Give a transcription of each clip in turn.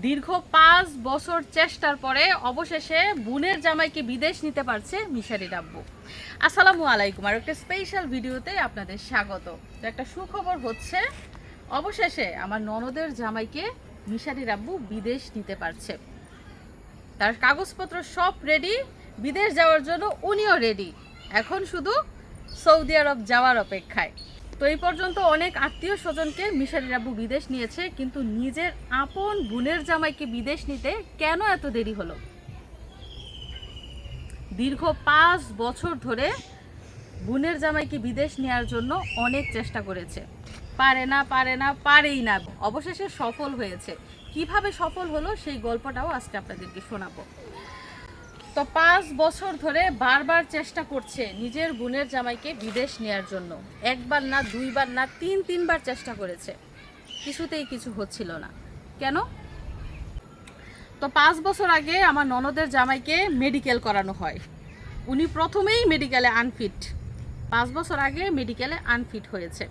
দীর্ঘ 5 বছর চেষ্টার পরে অবশেষে বোনের জামাইকে বিদেশ নিতে পারছে মিশারির আব্বু। আসসালামু আলাইকুম, আর একটা স্পেশাল ভিডিওতে আপনাদের স্বাগত। তো একটা সুখবর হচ্ছে, অবশেষে আমার ননদের জামাইকে মিশারির আব্বু বিদেশ নিতে পারছে। তার কাগজপত্র সব রেডি, বিদেশ যাওয়ার জন্য উনিও রেডি। এখন শুধু সৌদি আরব যাওয়ার অপেক্ষায়। তো এই পর্যন্ত অনেক আত্মীয় স্বজনকে মিশারির আব্বু বিদেশ নিয়েছে, কিন্তু নিজের আপন বোনের জামাইকে বিদেশ নিতে কেন এত দেরি হলো? দীর্ঘ 5 বছর ধরে বোনের জামাইকে বিদেশ নেওয়ার জন্য অনেক চেষ্টা করেছে, পারেই না, অবশেষে সফল হয়েছে। কিভাবে সফল হলো সেই গল্পটাও আজকে আপনাদেরকে শোনাবো। তো 5 বছর ধরে বারবার চেষ্টা করছে নিজের বোনের জামাইকে বিদেশ নেওয়ার জন্য। একবার না, দুইবার না, তিনবার চেষ্টা করেছে, কিছুতেই কিছু হচ্ছিল না। কেন? তো 5 বছর আগে আমার ননদের জামাইকে মেডিকেল করানো হয়। উনি প্রথমেই মেডিকেলে আনফিট, 5 বছর আগে মেডিকেলে আনফিট হয়েছে।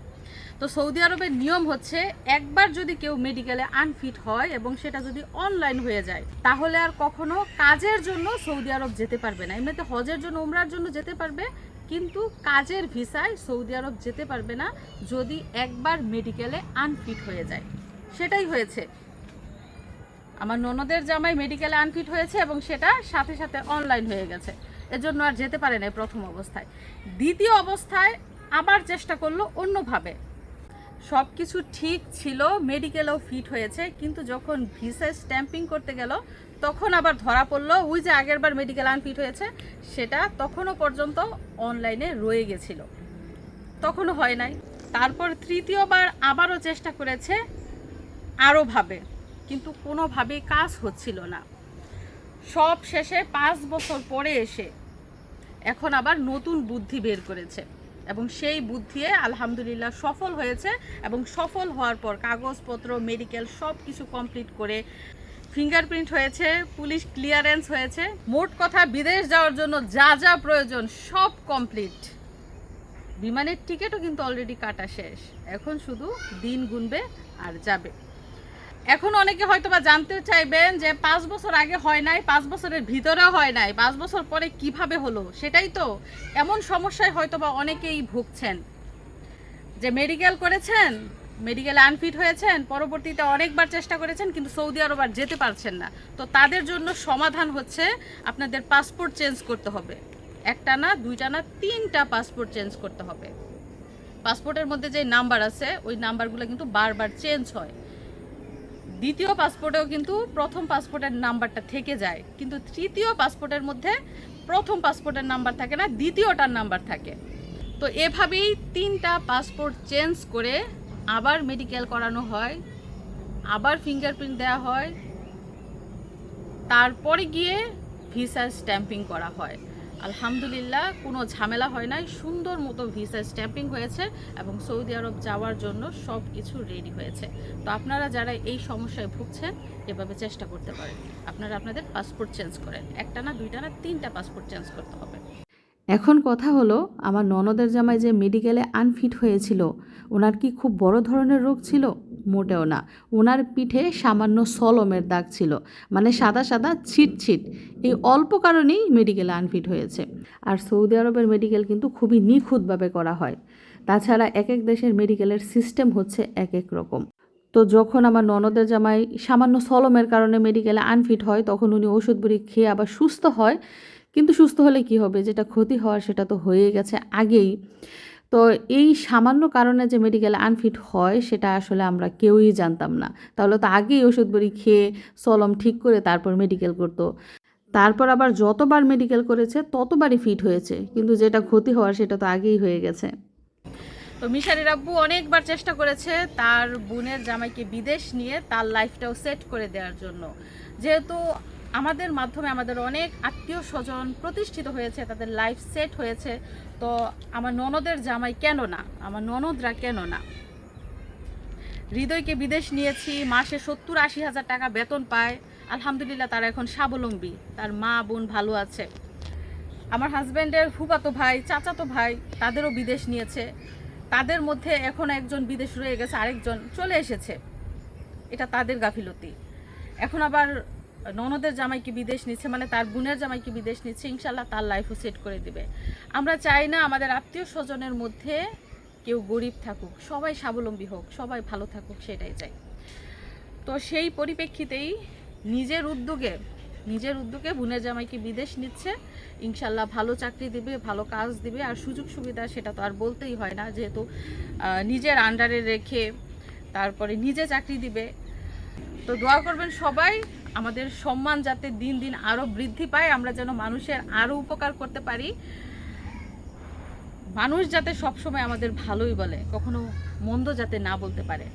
তো সৌদি আরবের নিয়ম হচ্ছে, একবার যদি কেউ মেডিকেলে আনফিট হয় এবং সেটা যদি অনলাইন হয়ে যায়, তাহলে আর কখনো কাজের জন্য সৌদি আরব যেতে পারবে না। এমনিতে হজের জন্য, উমরার জন্য যেতে পারবে, কিন্তু কাজের ভিসায় সৌদি আরব যেতে পারবে না যদি একবার মেডিকেলে আনফিট হয়ে যায়। সেটাই হয়েছে, আমার ননদের জামাই মেডিকেলে আনফিট হয়েছে এবং সেটা সাথে সাথে অনলাইন হয়ে গেছে। এজন্য আর যেতে পারে না প্রথম অবস্থায়। দ্বিতীয় অবস্থায় আবার চেষ্টা করলো অন্যভাবে। সব কিছু ঠিক ছিল, মেডিকেলেও ফিট হয়েছে, কিন্তু যখন ভিসা স্ট্যাম্পিং করতে গেল তখন আবার ধরা পড়লো ওই যে আগেরবার মেডিকেল আনফিট হয়েছে সেটা তখনও পর্যন্ত অনলাইনে রয়ে গেছিল, তখনও হয় নাই। তারপর তৃতীয়বার আবারও চেষ্টা করেছে আরও ভাবে, কিন্তু কোনোভাবেই কাজ হচ্ছিল না। সব শেষে 5 বছর পরে এসে এখন আবার নতুন বুদ্ধি বের করেছে এবং সেই বুদ্ধি আলহামদুলিল্লাহ সফল হয়েছে। এবং সফল হওয়ার পর কাগজপত্র, মেডিকেল সব কিছু কমপ্লিট করে ফিঙ্গারপ্রিন্ট হয়েছে, পুলিশ ক্লিয়ারেন্স হয়েছে। মোট কথা, বিদেশ যাওয়ার জন্য যা যা প্রয়োজন সব কমপ্লিট। বিমানের টিকিটও কিন্তু অলরেডি কাটা শেষ, এখন শুধু দিন গুনবে আর যাবে। এখন অনেকে হয়তোবা জানতে চাইবেন যে 5 বছর আগে হয় নাই, 5 বছরের ভিতরেও হয় নাই, 5 বছর পরে কিভাবে হলো? সেটাই তো, এমন সমস্যায় হয়তোবা অনেকেই ভুগছেন যে মেডিকেল করেছেন, মেডিকেলে আনফিট হয়েছেন, পরবর্তীতে অনেকবার চেষ্টা করেছেন কিন্তু সৌদি আরব আর যেতে পারছেন না। তো তাদের জন্য সমাধান হচ্ছে, আপনাদের পাসপোর্ট চেঞ্জ করতে হবে। একটা না, দুইটা না, 3টা পাসপোর্ট চেঞ্জ করতে হবে। পাসপোর্টের মধ্যে যে নাম্বার আছে ওই নাম্বারগুলো কিন্তু বারবার চেঞ্জ হয়। দ্বিতীয় পাসপোর্টেও কিন্তু প্রথম পাসপোর্টের নাম্বারটা থেকে যায়, কিন্তু তৃতীয় পাসপোর্টের মধ্যে প্রথম পাসপোর্টের নাম্বার থাকে না, দ্বিতীয়টার নাম্বার থাকে। তো এভাবেই 3টা পাসপোর্ট চেঞ্জ করে আবার মেডিকেল করানো হয়, আবার ফিঙ্গারপ্রিন্ট দেওয়া হয়, তারপরে গিয়ে ভিসা স্ট্যাম্পিং করা হয়। আলহামদুলিল্লাহ কোনো ঝামেলা হয় নাই, সুন্দর মতো ভিসা স্ট্যাম্পিং হয়েছে এবং সৌদি আরব যাওয়ার জন্য সব কিছু রেডি হয়েছে। তো আপনারা যারা এই সমস্যায় ভুগছেন, এভাবে চেষ্টা করতে পারেন। আপনারা আপনাদের পাসপোর্ট চেঞ্জ করেন, একটা না, দুইটা না, 3টা পাসপোর্ট চেঞ্জ করতে হবে। এখন কথা হলো, আমার ননদের জামাই যে মেডিকেলে আনফিট হয়েছিল, ওনার কি খুব বড় ধরনের রোগ ছিল? মোটেও না। ওনার পিঠে সামান্য সলমের দাগ ছিল, মানে সাদা সাদা ছিট। এই অল্প কারণেই মেডিকেলে আনফিট হয়েছে। আর সৌদি আরবের মেডিকেল কিন্তু খুবই নিখুঁতভাবে করা হয়। তাছাড়া এক এক দেশের মেডিকেলের সিস্টেম হচ্ছে এক এক রকম। তো যখন আমার ননদের জামাই সামান্য সলমের কারণে মেডিকেলে আনফিট হয়, তখন উনি ওষুধ বড়ি খেয়ে আবার সুস্থ হয়। কিন্তু সুস্থ হলে কি হবে, যেটা ক্ষতি হওয়ার সেটা তো হয়ে গেছে আগেই। তো এই সামান্য কারণে যে মেডিকেলে আনফিট হয় সেটা আসলে আমরা কেউই জানতাম না। তাহলে তো আগেই ওষুধ বড়ি খেয়ে সলম ঠিক করে তারপর মেডিকেল করতো। তারপর আবার যতবার মেডিকেল করেছে ততবারই ফিট হয়েছে, কিন্তু যেটা ক্ষতি হওয়ার সেটা তো আগেই হয়ে গেছে। তো মিশারির আব্বু অনেকবার চেষ্টা করেছে তার বোনের জামাইকে বিদেশ নিয়ে তার লাইফটাও সেট করে দেওয়ার জন্য। যেহেতু আমাদের মাধ্যমে আমাদের অনেক আত্মীয় স্বজন প্রতিষ্ঠিত হয়েছে, তাদের লাইফ সেট হয়েছে, তো আমার ননদের জামাই কেন না, আমার ননদরা কেন না? হৃদয়কে বিদেশ নিয়েছি, মাসে 70-80 হাজার টাকা বেতন পায়, আলহামদুলিল্লাহ তারা এখন স্বাবলম্বী, তার মা বোন ভালো আছে। আমার হাজব্যান্ডের ফুফাতো ভাই, চাচাতো ভাই, তাদেরও বিদেশ নিয়েছে। তাদের মধ্যে এখন একজন বিদেশ রয়ে গেছে, আরেকজন চলে এসেছে, এটা তাদের গাফিলতি। এখন আবার ননদের জামাইকে বিদেশ নিচ্ছে, মানে তার বোনের জামাইকে বিদেশ নিচ্ছে, ইনশাল্লাহ তার লাইফও সেট করে দিবে। আমরা চাই না আমাদের আত্মীয় স্বজনের মধ্যে কেউ গরিব থাকুক, সবাই স্বাবলম্বী হোক, সবাই ভালো থাকুক, সেটাই চাই। তো সেই পরিপ্রেক্ষিতেই নিজের উদ্যোগে বোনের জামাইকে বিদেশ নিচ্ছে, ইনশাল্লাহ ভালো চাকরি দিবে, ভালো কাজ দিবে, আর সুযোগ সুবিধা সেটা তো আর বলতেই হয় না, যেহেতু নিজের আন্ডারে রেখে তারপরে নিজে চাকরি দিবে। তো দোয়া করবেন সবাই, আমাদের সম্মান যাতে দিন দিন আরও বৃদ্ধি পায়, আমরা যেন মানুষের আরও উপকার করতে পারি, মানুষ যাতে সবসময় আমাদের ভালোই বলে, কখনো মন্দ যাতে না বলতে পারে।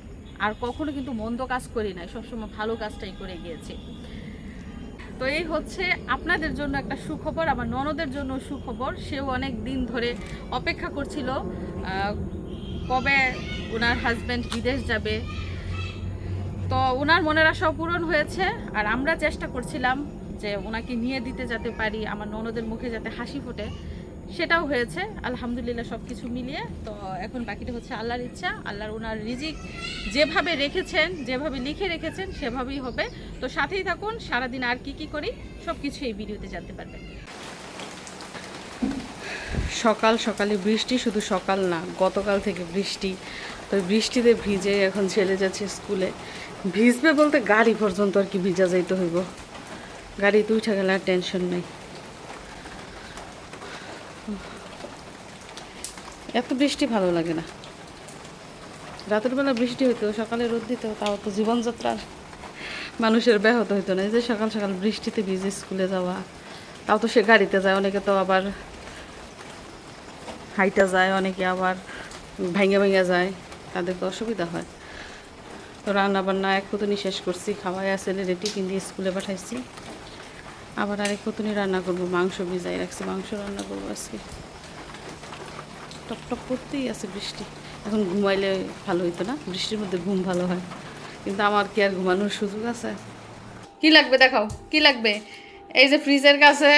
আর কখনো কিন্তু মন্দ কাজ করি নাই, সবসময় ভালো কাজটাই করে গিয়েছি। তো এই হচ্ছে আপনাদের জন্য একটা সুখবর, আমার ননদের জন্য সুখবর। সেও অনেক দিন ধরে অপেক্ষা করছিল কবে ওনার হাজব্যান্ড বিদেশ যাবে। তো ওনার মনের আশাও পূরণ হয়েছে, আর আমরা চেষ্টা করছিলাম যে ওনাকে নিয়ে দিতে যেতে পারি, আমার ননদের মুখে যাতে হাসি ফোটে, সেটাও হয়েছে আলহামদুলিল্লাহ। সব কিছু মিলিয়ে তো এখন বাকিটা হচ্ছে আল্লাহর ইচ্ছা, আল্লাহর ওনার রিজিক যেভাবে রেখেছেন, যেভাবে লিখে রেখেছেন সেভাবেই হবে। তো সাথেই থাকুন, সারাদিন আর কি করি সব কিছু এই ভিডিওতে জানতে পারবেন। সকাল সকালে বৃষ্টি, শুধু সকাল না, গতকাল থেকে বৃষ্টি। তো বৃষ্টিতে ভিজে এখন ছেলে যাচ্ছে স্কুলে। ভিজবে বলতে গাড়ি পর্যন্ত আর কি ভিজা যাইতে হইব, গাড়িতে উঠে গেলে আর টেনশন নেই। এত বৃষ্টি ভালো লাগে না, রাতের বেলা বৃষ্টি হইতো, সকালে রোদ দিত, তাও তো জীবনযাত্রার মানুষের ব্যাহত হইতো না। এই যে সকাল সকাল বৃষ্টিতে ভিজে স্কুলে যাওয়া, তাও তো সে গাড়িতে যায়, অনেকে তো আবার হাইটা যায়, অনেকে আবার ভেঙে ভেঙে যায়, তাদের তো অসুবিধা হয়। তো রান্না বান্না এক কুতুনি শেষ করছি, খাওয়াই আছে, টিফিন দিয়ে স্কুলে পাঠাইছি। আবার আরেক কুতুনি রান্না করবো, মাংস ভিজাই রাখছি, মাংস রান্না করবো আজকে। টপ টপ করতেই আছে বৃষ্টি। এখন ঘুমাইলে ভালো হইতো না, বৃষ্টির মধ্যে ঘুম ভালো হয়, কিন্তু আমার কি আর ঘুমানোর সুযোগ আছে? কি লাগবে দেখাও, কি লাগবে? এই যে ফ্রিজের কাছে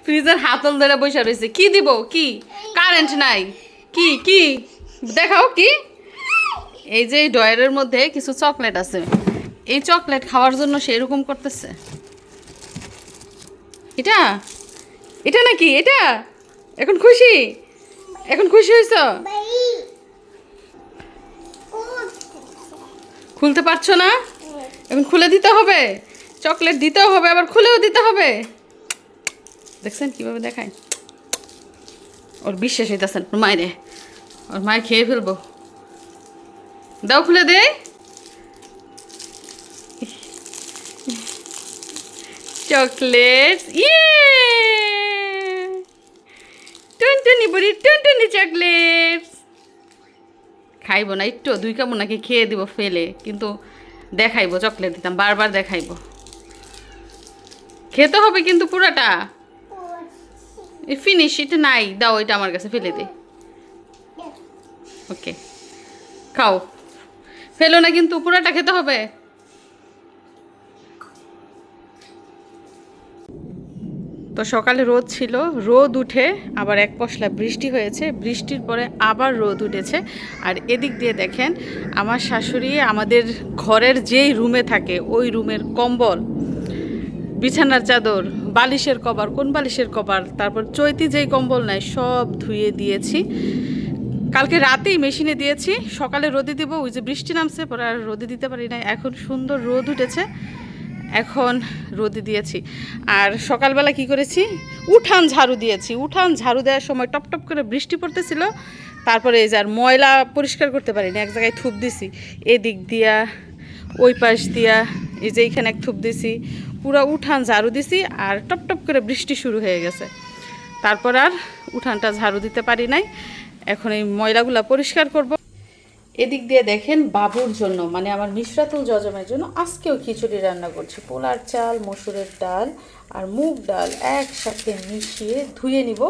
ফ্রিজের হাতল ধরে বসে রয়েছে, কি দিব? কি কারেন্ট নাই? কি কি দেখাও কি? এই যে ডয়ারের মধ্যে কিছু চকলেট আছে, এই চকলেট খাওয়ার জন্য সেরকম করতেছে। এটা এটা নাকি? এটা এখন খুশি? এখন খুশি হয়েছ? খুলতে পারছো না? এখন খুলে দিতে হবে, চকলেট দিতেও হবে, আবার খুলেও দিতে হবে। দেখছেন কিভাবে দেখায়? ওর বিশ্বাস হইতেছেন ওর মায়েরে, ওর মায়ের খেয়ে ফেলবো। দাও, খুলে দে। চকলেট, ইয়ে টুনটুনি বুড়ি, টুনটুনি চকলেট। খাইবো না, একটু দুই কামড় নাকি খেয়ে দিব ফেলে, কিন্তু দেখাইবো চকলেট দিতাম, বারবার দেখাইবো। খেতে হবে কিন্তু পুরাটা, ফিনিশ। এটা নাই, দাও, এটা আমার কাছে ফেলে দে। ওকে, খাও, ফেলো না কিন্তু, পুরাটা খেতে হবে। তো সকালে রোদ ছিল, রোদ উঠে আবার এক পশলা বৃষ্টি হয়েছে, বৃষ্টির পরে আবার রোদ উঠেছে। আর এদিক দিয়ে দেখেন আমার শাশুড়ি আমাদের ঘরের যেই রুমে থাকে ওই রুমের কম্বল, বিছানার চাদর, বালিশের কভার, কোন বালিশের কভার, তারপর চৈতি যেই কম্বল নাই সব ধুয়ে দিয়েছি। কালকে রাতেই মেশিনে দিয়েছি, সকালে রোদে দিব, ওই যে বৃষ্টি নামছে, পরে আর রোদে দিতে পারি না। এখন সুন্দর রোদ উঠেছে, এখন রোদে দিয়েছি। আর সকালবেলা কি করেছি, উঠান ঝাড়ু দিয়েছি। উঠান ঝাড়ু দেওয়ার সময় টপ টপ করে বৃষ্টি পড়তেছিল, তারপরে এই যে আর ময়লা পরিষ্কার করতে পারিনি, এক জায়গায় থুপ দিছি, এদিক দিয়া ওই পাশ দিয়া, এই যে এইখানে এক থুপ দিছি, পুরো উঠান ঝাড়ু দিছি। আর টপ টপ করে বৃষ্টি শুরু হয়ে গেছে, তারপর আর উঠানটা ঝাড়ু দিতে পারি নাই। এখন এই ময়লাগুলা পরিষ্কার করব। এদিক দিয়ে দেখেন বাবুর জন্য, মানে আমার মিশরাতুল জজমের জন্য আজকেও খিচুড়ি রান্না করছি। পোলার চাল, মসুরের ডাল আর মুগ ডাল একসাথে মিশিয়ে ধুয়ে নিব।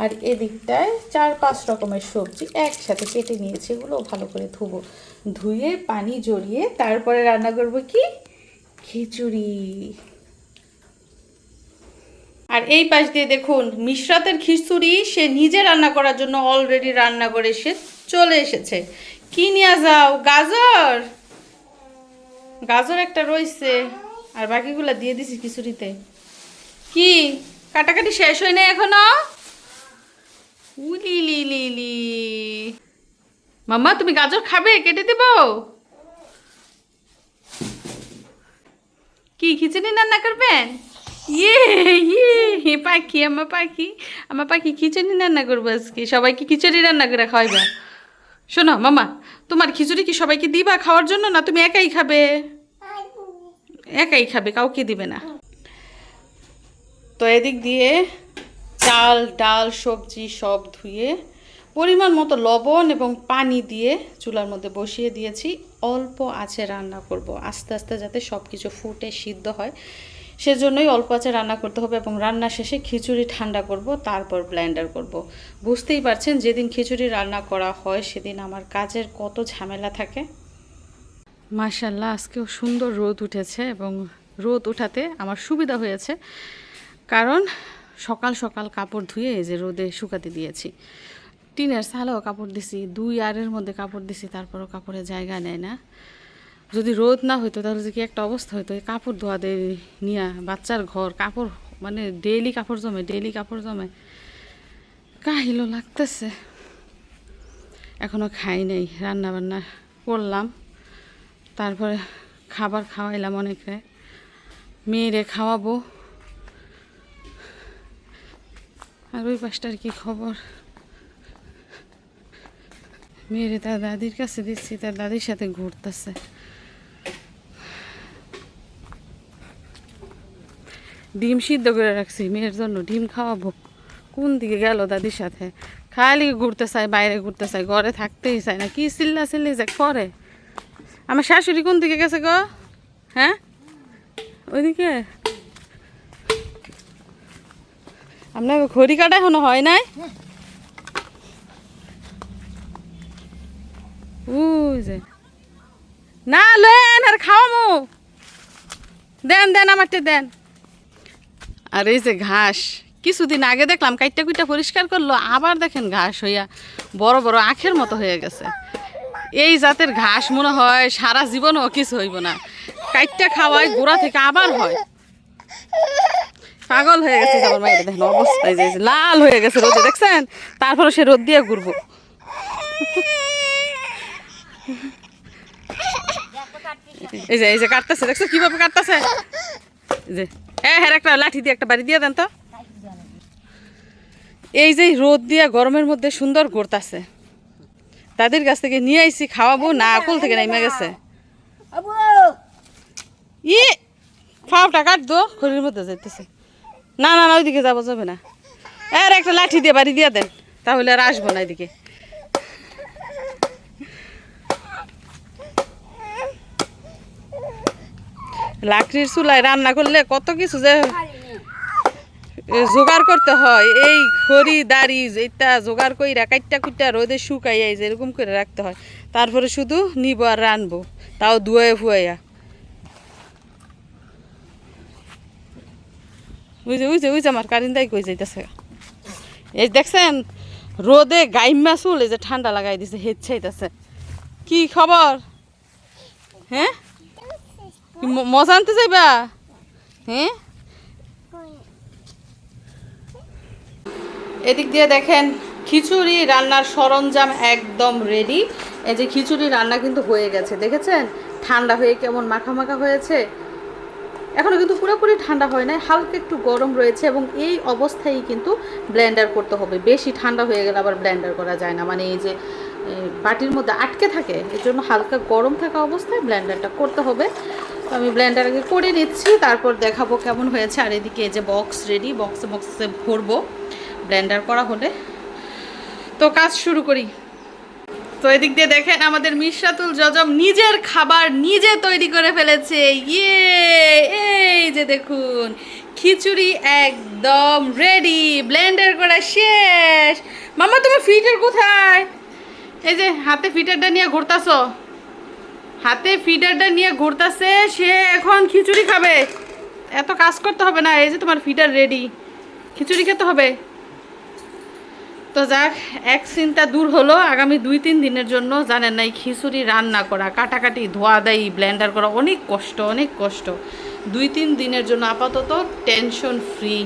আর এদিকটায় 4-5 রকমের সবজি একসাথে কেটে নিয়েছি, এগুলো ভালো করে ধুবো, ধুয়ে পানি জড়িয়ে তারপরে রান্না করব কি, খিচুড়ি। আর এই পাশ দিয়ে দেখুন মিশরাতের খিচুড়ি সে নিজে রান্না করার জন্য অলরেডি রান্না করে সে চলে এসেছে। কি নিয়ে যাও? গাজর, গাজর একটা রইছে আর বাকিগুলা দিয়ে দিছি খিচুড়িতে। কি কাটাকাটি শেষ হয় না এখনো? উলি লি লি লি। মাম্মা তুমি গাজর খাবে? কেটে দিব? কি খিচুড়ি রান্না করবেন? ইয়ে ইয়ে পাখি, আমার পাখি খিচুড়ি রান্না করবো আজকে। সবাইকে খিচুড়ি রান্না করে খাওয়াইবা। শোনো মামা, তোমার খিচুড়ি কি সবাইকে দিবা খাওয়ার জন্য, না তুমি একাই খাবে? একাই খাবে, কাউকে দিবে না। তো এদিক দিয়ে চাল ডাল সবজি সব ধুয়ে পরিমাণ মতো লবণ এবং পানি দিয়ে চুলার মধ্যে বসিয়ে দিয়েছি। অল্প আঁচে রান্না করব, আস্তে আস্তে যাতে সব কিছু ফুটে সিদ্ধ হয়, সেজন্যই অল্প আঁচে রান্না করতে হবে। এবং রান্না শেষে খিচুড়ি ঠান্ডা করব, তারপর ব্লেন্ডার করব। বুঝতেই পারছেন যেদিন খিচুড়ি রান্না করা হয় সেদিন আমার কাজের কত ঝামেলা থাকে। মাশাআল্লাহ, আজকেও সুন্দর রোদ উঠেছে এবং রোদ উঠাতে আমার সুবিধা হয়েছে, কারণ সকাল সকাল কাপড় ধুয়ে এই যে রোদে শুকাতে দিয়েছি। টিনের ছালেও কাপড় দিছি, 2 আরের মধ্যে কাপড় দিছি, তারপরও কাপড়ে জায়গা নেয় না। যদি রোদ না হইতো তাহলে যে কি একটা অবস্থা হইতো। এই কাপড় ধোয়া দিয়ে নিয়ে বাচ্চার ঘর কাপড়, মানে ডেইলি কাপড় জমে কাহিলো লাগতেছে। এখনও খাই নাই, রান্না বান্না করলাম, তারপরে খাবার খাওয়াইলাম অনেকে, মেয়েরে খাওয়াবো। আর ওই পাশটার কি খবর? মেয়েরে তার দাদির কাছে দিচ্ছি, তার দাদির সাথে ঘুরতেছে। ডিম সিদ্ধ করে রাখছি মেয়ের জন্য, ডিম খাওয়াবো। কোন দিকে গেল দাদির সাথে? খালি ঘুরতে চায়, বাইরে ঘুরতে চায়, ঘরে থাকতেই চায় না। কি চিল্লা চিল্লি যে করে। আমার শাশুড়ি কোন দিকে গেছে গো? হ্যাঁ, ওইদিকে। আপনার ঘড়ি কাটা এখনো হয় নাই? ওই যে না লেন আর খাওয়ামো, দেন দেন আমারটা দেন। আর এই যে ঘাস, কিছুদিন আগে দেখলাম কাইটটা কুইটা পরিষ্কার করলো, আবার দেখেন ঘাস হইয়া বড় বড় আখের মতো হয়ে গেছে। এই জাতের ঘাস মনে হয় সারা জীবনও কিছু হইব না, কাইটটা খাওয়ায় গোড়া থেকে আবার হয়। পাগল হয়ে গেছে আমার মায়ের, দেখেন অবস্থায় যে লাল হয়ে গেছে রোদে, দেখছেন? তারপরে সে রোদ দিয়ে ঘুরবো। এই যে কাটতেছে, দেখছো কিভাবে কাটতেছে? যে হ্যাঁ একটা লাঠি দিয়ে একটা বাড়ি দিয়ে দেন তো। এই যে রোদ দিয়ে গরমের মধ্যে সুন্দর ঘুরতেছে, তাদের কাছ থেকে নিয়ে আইছি খাওয়াবো, না কুল থেকে নাইমা গেছে। ই ফাওটা কাট দো, খড়ির মধ্যে যাইতেছে। না না না, ওইদিকে যাবে না। আর একটা লাঠি দিয়ে বাড়ি দিয়ে দেন, তাহলে আর আসবো না এদিকে। লাকড়ির চুলায় রান্না করলে কত কিছু যে জোগাড় করতে হয়। এই খড়ি দাড়ি এটা জোগাড় কইরা কাইটটা কুইটা রোদে শুকাইয়া যে এরকম করে রাখতে হয়, তারপরে শুধু নিব আর রানবো, তাও ধুয়ে ফুয়াইয়া। ওই যে আমার কারিন্দাই কই যাইতেছে। এই দেখছেন রোদে গাইমা চুল এই যে ঠান্ডা লাগাই দিছে, হেঁচাইতেছে। কি খবর? হ্যাঁ, মজা আনতে যাইবা? হ্যাঁ, এদিক দিয়ে দেখেন খিচুড়ি রান্নার সরঞ্জাম একদম রেডি। এই যে খিচুড়ি রান্না কিন্তু হয়ে গেছে, দেখেছেন? ঠান্ডা হয়ে কেমন মাখা মাখা হয়েছে। এখনও কিন্তু পুরোপুরি ঠান্ডা হয় নাই, হালকা একটু গরম রয়েছে। এবং এই অবস্থায় কিন্তু ব্লেন্ডার করতে হবে, বেশি ঠান্ডা হয়ে গেলে আবার ব্লেন্ডার করা যায় না, মানে এই যে বাটির মধ্যে আটকে থাকে, এর জন্য হালকা গরম থাকা অবস্থায় ব্লেন্ডারটা করতে হবে। তো আমি ব্লেন্ডার আগে করে নিচ্ছি, তারপর দেখাবো কেমন হয়েছে। আর এদিকে এই যে বক্স রেডি, বক্সে ভরবো ব্লেন্ডার করা হলে। তো কাজ শুরু করি। তো এদিক দিয়ে দেখেন আমাদের মিশরাতুল জজম নিজের খাবার নিজে তৈরি করে ফেলেছে। ইয়ে, এই যে দেখুন খিচুড়ি একদম রেডি, ব্লেন্ডার করা শেষ। মামা তোমার ফিটার কোথায়? এই যে হাতে ফিটারটা নিয়ে ঘুরতাছো, হাতে ফিটারটা নিয়ে ঘুরতাছে সে, এখন খিচুড়ি খাবে। এত কাজ করতে হবে না, এই যে তোমার ফিটার রেডি, খিচুড়ি খেতে হবে। তো যাক, এক চিন্তা দূর হলো। আগামী 2-3 দিনের জন্য জানেন না, এই খিচুড়ি রান্না করা, কাটাকাটি, ধোয়া দেয়, ব্লেন্ডার করা অনেক কষ্ট, অনেক কষ্ট। 2-3 দিনের জন্য আপাতত tension free.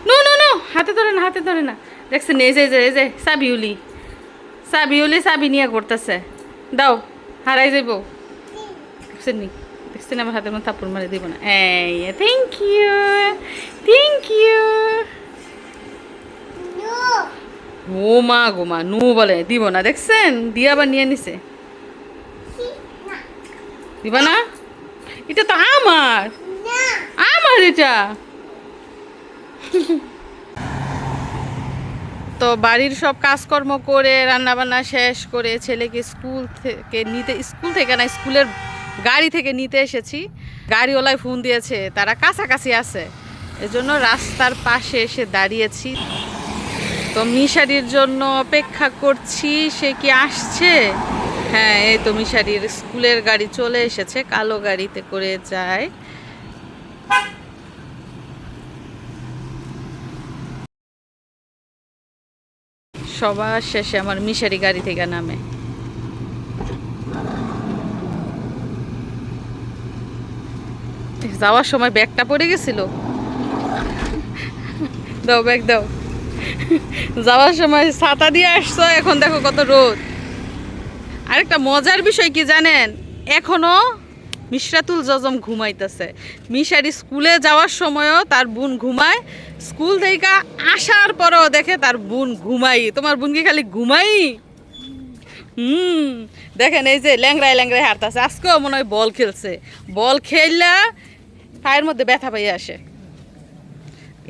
No no no, হাতে ধরে না, হাতে ধরে না। দেখছেন এই যে সাবিউলি সাবি নিয়ে করতেছে। দাও, হারাই যাইব। দেখছেন নি, দেখছেন আমার হাতের মধ্যে থাপ্পড় মারে দিব না। এই থ্যাংক ইউ। ও মা গো মা, নু বলে দিব না, দেখছেন দিয়া আবার নিয়ে নিছে। দিবা না? এটা তো আমার এটা। তো বাড়ির সব কাজকর্ম করে রান্নাবান্না শেষ করে ছেলেকে স্কুল থেকে না, স্কুলের গাড়ি থেকে নিতে এসেছি। গাড়িওয়ালায় ফোন দিয়েছে, তারা কাছাকাছি আছে, এজন্য রাস্তার পাশে এসে দাঁড়িয়েছি। তো মিশারির জন্য অপেক্ষা করছি, সে কি আসছে? হ্যাঁ, এই তো মিশারির স্কুলের গাড়ি চলে এসেছে, কালো গাড়িতে করে যায়। সবার শেষে আমার মিশারি গাড়ি থেকে নামে। যাওয়ার সময় ব্যাগটা পড়ে গেছিল, দাও ব্যাগ দাও। যাওয়ার সময় ছাতা দিয়ে আসছো, এখন দেখো কত রোদ। আরেকটা মজার বিষয় কি জানেন, এখনো মিশরাতুল জজম ঘুমাইতেছে। মিশারি স্কুলে যাওয়ার সময়ও তার বোন ঘুমায়, স্কুল থেকে আসার পরেও দেখে তার বোন ঘুমাই। তোমার বোন কি খালি ঘুমাই? দেখেন এই যে ল্যাংড়ায় হাঁটতেছে। আজকেও মনে হয় বল খেলছে, বল খেললা পায়ের মধ্যে ব্যথা পাইয়ে আসে।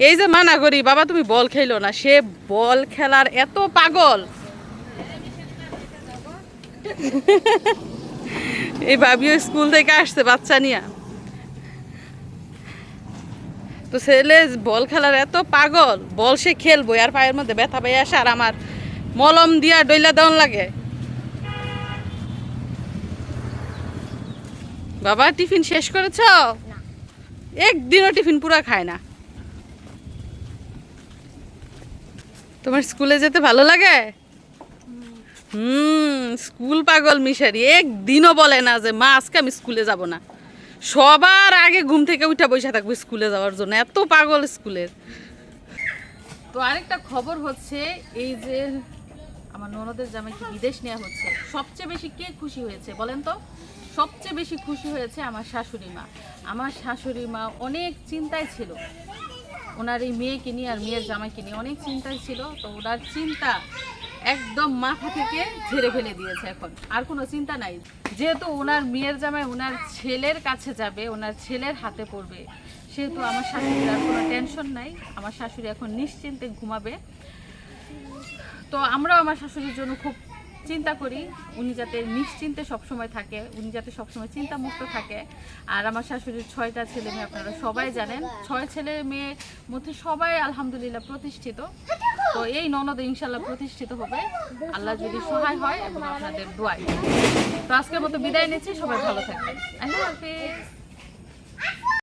এই যে মানা করি, বাবা তুমি বল খেলো না, সে বল খেলার এত পাগল। এই ভাবিও স্কুল থেকে আসছে বাচ্চা নিয়ে, তো ছেলে বল খেলার এত পাগল, বল সে খেলবো আর পায়ের মধ্যে ব্যথা পাইয়ে আসে, আর আমার মলম দিয়া ডইলা দেওয়ান লাগে। বাবা টিফিন শেষ করেছ? একদিনও টিফিন পুরা খায় না। তোমার স্কুলে যেতে ভালো লাগে? স্কুল পাগল মিশারি, একদিনও বলে না যে মা আজকে আমি স্কুলে যাব না। সবার আগে ঘুম থেকে উঠে বসে থাকবো স্কুলে যাওয়ার জন্য, এত পাগল স্কুলের। তো আরেকটা খবর হচ্ছে, এই যে আমার ননদের জামাইকে বিদেশ নেওয়া হচ্ছে। সবচেয়ে বেশি কে খুশি হয়েছে বলেন তো? সবচেয়ে বেশি খুশি হয়েছে আমার শাশুড়ি মা। আমার শাশুড়ি মা অনেক চিন্তায় ছিল, ওনার এই মেয়েকে নিয়ে আর মেয়ের জামাইকে নিয়ে অনেক চিন্তায় ছিল। তো ওনার চিন্তা একদম মাথা থেকে ঝেড়ে ফেলে দিয়েছে, এখন আর কোনো চিন্তা নাই। যেহেতু ওনার মেয়ের জামাই ওনার ছেলের কাছে যাবে, ওনার ছেলের হাতে পড়বে, সেহেতু আমার শাশুড়ির আর কোনো টেনশন নাই। আমার শাশুড়ি এখন নিশ্চিন্তে ঘুমাবে। তো আমরাও আমার শাশুড়ির জন্য খুব চিন্তা করি, উনি যাতে নিশ্চিন্তে সবসময় থাকে, উনি যাতে সবসময় চিন্তামুক্ত থাকে। আর আমার শাশুড়ির 6টা ছেলে মেয়ে, আপনারা সবাই জানেন। 6 ছেলে মেয়ের মধ্যে সবাই আলহামদুলিল্লাহ প্রতিষ্ঠিত। তো এই ননদ ইনশাল্লাহ প্রতিষ্ঠিত হবে, আল্লাহ যদি সহায় হয় এবং আপনাদের দোয়ায়। তো আজকের মতো বিদায় নিচ্ছি, সবাই ভালো থাকবেন। আল্লাহ হাফেজ।